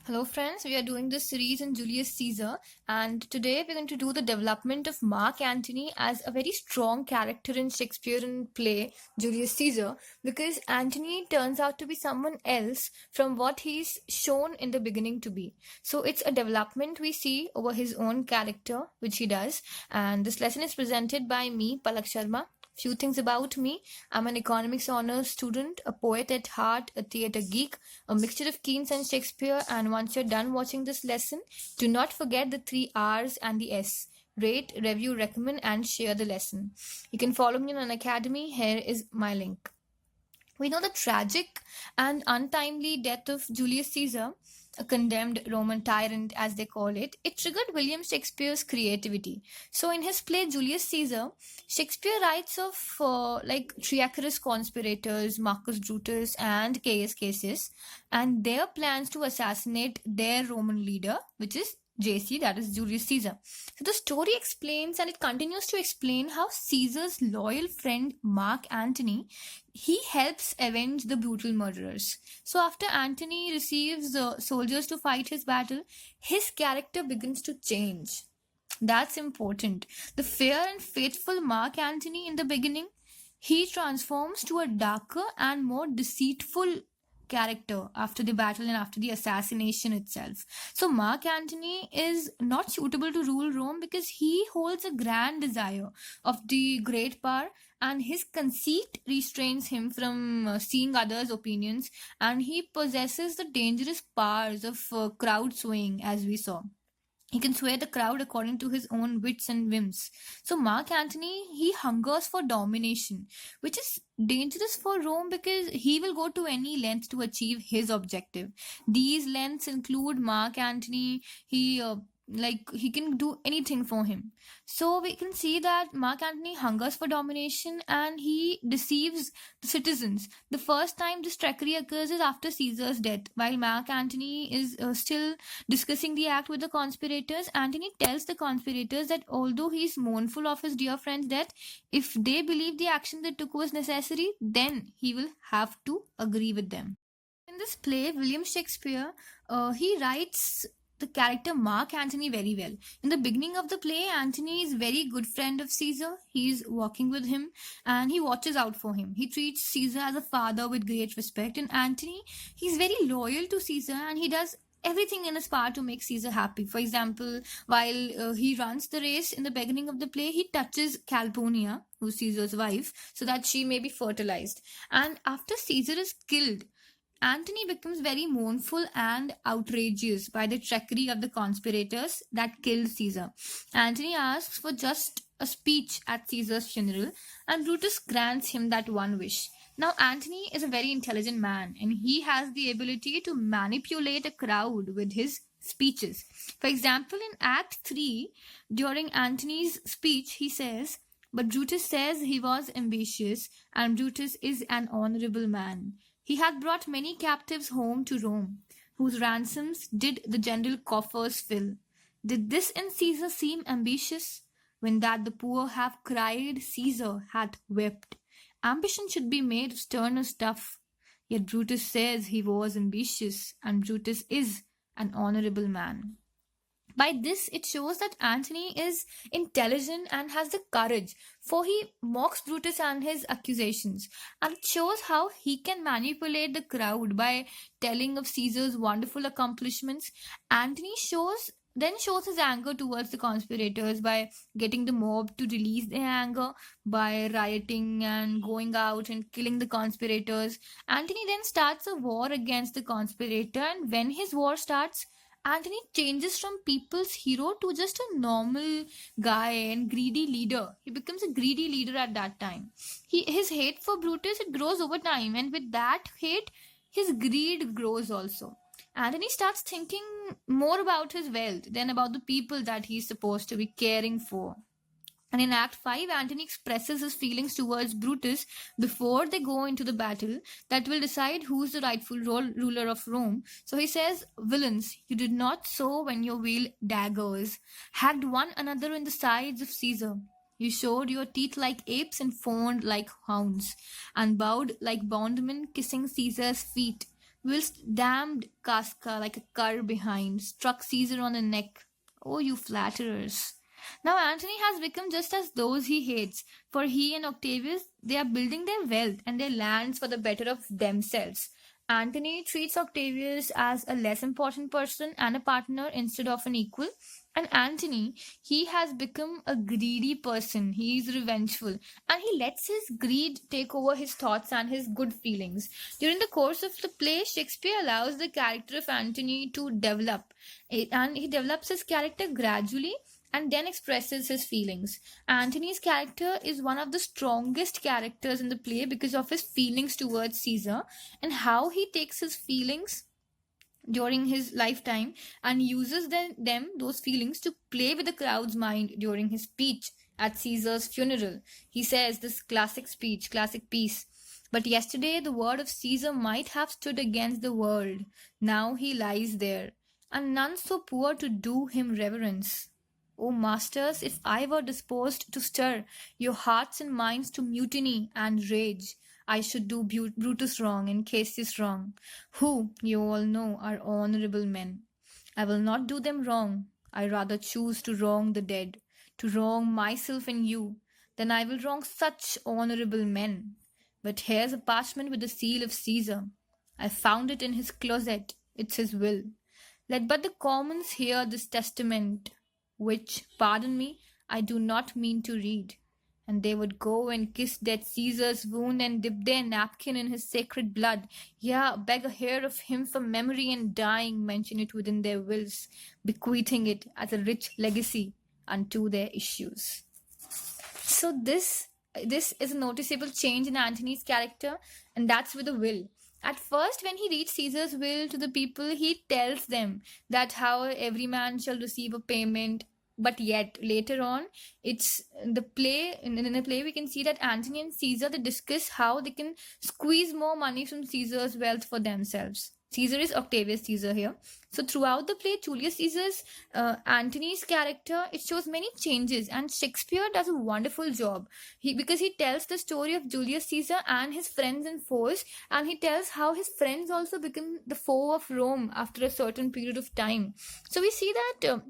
Hello, friends. We are doing this series on Julius Caesar, and today we're going to do the development of Mark Antony as a very strong character in Shakespearean play Julius Caesar, because Antony turns out to be someone else from what he's shown in the beginning to be. So it's a development we see over his own character, which he does, and this lesson is presented by me, Palak Sharma. Few things about me. I'm an economics honors student, a poet at heart, a theatre geek, a mixture of Keats and Shakespeare. And once you're done watching this lesson, do not forget the three R's and the S. Rate, review, recommend, and share the lesson. You can follow me on Unacademy. Here is my link. We know the tragic and untimely death of Julius Caesar, a condemned Roman tyrant as they call it. It triggered William Shakespeare's creativity. So in his play Julius Caesar, Shakespeare writes of treacherous conspirators, Marcus Brutus and Caius Cassius, and their plans to assassinate their Roman leader, which is JC, that is Julius Caesar. So the story explains and it continues to explain how Caesar's loyal friend Mark Antony, he helps avenge the brutal murderers. So after Antony receives soldiers to fight his battle, his character begins to change. That's important. The fair and faithful Mark Antony in the beginning, he transforms to a darker and more deceitful character after the battle and after the assassination itself. So Mark Antony is not suitable to rule Rome because he holds a grand desire of the great power, and his conceit restrains him from seeing others' opinions, and he possesses the dangerous powers of crowd swaying, as we saw. He can sway the crowd according to his own wits and whims. So Mark Antony, he hungers for domination, which is dangerous for Rome because he will go to any length to achieve his objective. These lengths include Mark Antony, he can do anything for him. So we can see that Mark Antony hungers for domination and he deceives the citizens. The first time this trickery occurs is after Caesar's death. While Mark Antony is still discussing the act with the conspirators, Antony tells the conspirators that although he is mournful of his dear friend's death, if they believe the action they took was necessary, then he will have to agree with them. In this play, William Shakespeare, he writes the character Mark Antony very well. In the beginning of the play, Antony is very good friend of Caesar. He is walking with him and he watches out for him. He treats Caesar as a father with great respect. And Antony, he's very loyal to Caesar and he does everything in his power to make Caesar happy. For example, while he runs the race in the beginning of the play, he touches Calpurnia, who's Caesar's wife, so that she may be fertilized. And after Caesar is killed, Antony becomes very mournful and outrageous by the trickery of the conspirators that killed Caesar. Antony asks for just a speech at Caesar's funeral, and Brutus grants him that one wish. Now, Antony is a very intelligent man, and he has the ability to manipulate a crowd with his speeches. For example, in Act 3, during Antony's speech, he says, "But Brutus says he was ambitious, and Brutus is an honorable man. He hath brought many captives home to Rome, whose ransoms did the general coffers fill. Did this in Caesar seem ambitious? When that the poor have cried, Caesar hath wept. Ambition should be made of sterner stuff. Yet Brutus says he was ambitious, and Brutus is an honorable man." By this, it shows that Antony is intelligent and has the courage, for he mocks Brutus and his accusations. And it shows how he can manipulate the crowd by telling of Caesar's wonderful accomplishments. Antony then shows his anger towards the conspirators by getting the mob to release their anger by rioting and going out and killing the conspirators. Antony then starts a war against the conspirator, and when his war starts, Antony changes from people's hero to just a normal guy and greedy leader. He becomes a greedy leader at that time. His hate for Brutus, it grows over time, and with that hate, his greed grows also. Antony starts thinking more about his wealth than about the people that he's supposed to be caring for. And in Act 5, Antony expresses his feelings towards Brutus before they go into the battle that will decide who's the rightful ruler of Rome. So he says, "Villains, you did not sow when you wield daggers, hacked one another in the sides of Caesar. You showed your teeth like apes and fawned like hounds, and bowed like bondmen kissing Caesar's feet. whilst damned Casca like a cur behind struck Caesar on the neck. Oh, you flatterers. Now Antony has become just as those he hates, for he and Octavius, they are building their wealth and their lands for the better of themselves. Antony treats Octavius as a less important person and a partner instead of an equal. And Antony, he has become a greedy person. He is revengeful and he lets his greed take over his thoughts and his good feelings. During the course of the play, Shakespeare allows the character of Antony to develop, and he develops his character gradually and then expresses his feelings. Antony's character is one of the strongest characters in the play because of his feelings towards Caesar and how he takes his feelings during his lifetime and uses those feelings to play with the crowd's mind during his speech at Caesar's funeral. He says this classic speech, classic piece. But yesterday the word of Caesar might have stood against the world. Now he lies there, and none so poor to do him reverence. O masters, if I were disposed to stir your hearts and minds to mutiny and rage, I should do Brutus wrong and Cassius wrong, who, you all know, are honorable men. I will not do them wrong. I rather choose to wrong the dead, to wrong myself and you, than I will wrong such honorable men. But here's a parchment with the seal of Caesar. I found it in his closet. It's his will. Let but the commons hear this testament, which, pardon me, I do not mean to read. And they would go and kiss dead Caesar's wound and dip their napkin in his sacred blood. Yeah, beg a hair of him for memory and dying, mention it within their wills, bequeathing it as a rich legacy unto their issues. So this is a noticeable change in Antony's character, and that's with a will. At first, when he reads Caesar's will to the people, he tells them that how every man shall receive a payment. But yet, later on, it's the play. In the play, we can see that Antony and Caesar, they discuss how they can squeeze more money from Caesar's wealth for themselves. Caesar is Octavius Caesar here. So throughout the play, Julius Caesar's Antony's character, it shows many changes, and Shakespeare does a wonderful job. Because he tells the story of Julius Caesar and his friends and foes, and he tells how his friends also become the foe of Rome after a certain period of time. So we see that.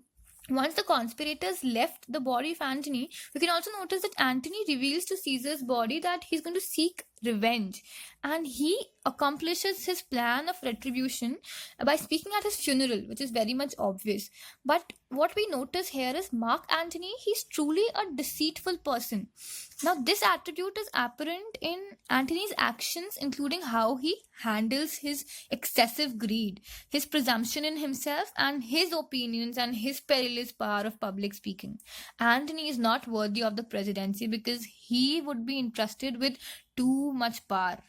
Once the conspirators left the body of Antony, we can also notice that Antony reveals to Caesar's body that he's going to seek revenge. And he accomplishes his plan of retribution by speaking at his funeral, which is very much obvious. But what we notice here is Mark Antony, he's truly a deceitful person. Now, this attribute is apparent in Antony's actions, including how he handles his excessive greed, his presumption in himself, and his opinions and his perilous power of public speaking. Antony is not worthy of the presidency because he would be entrusted with too much power.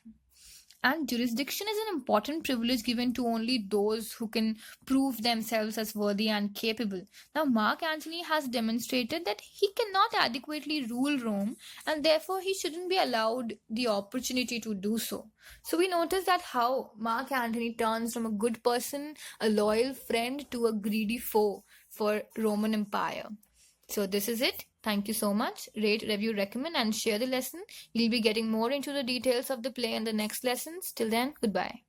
And jurisdiction is an important privilege given to only those who can prove themselves as worthy and capable. Now, Mark Antony has demonstrated that he cannot adequately rule Rome, and therefore he shouldn't be allowed the opportunity to do so. So we notice that how Mark Antony turns from a good person, a loyal friend, to a greedy foe for Roman Empire. So this is it. Thank you so much. Rate, review, recommend, and share the lesson. You'll be getting more into the details of the play in the next lessons. Till then, goodbye.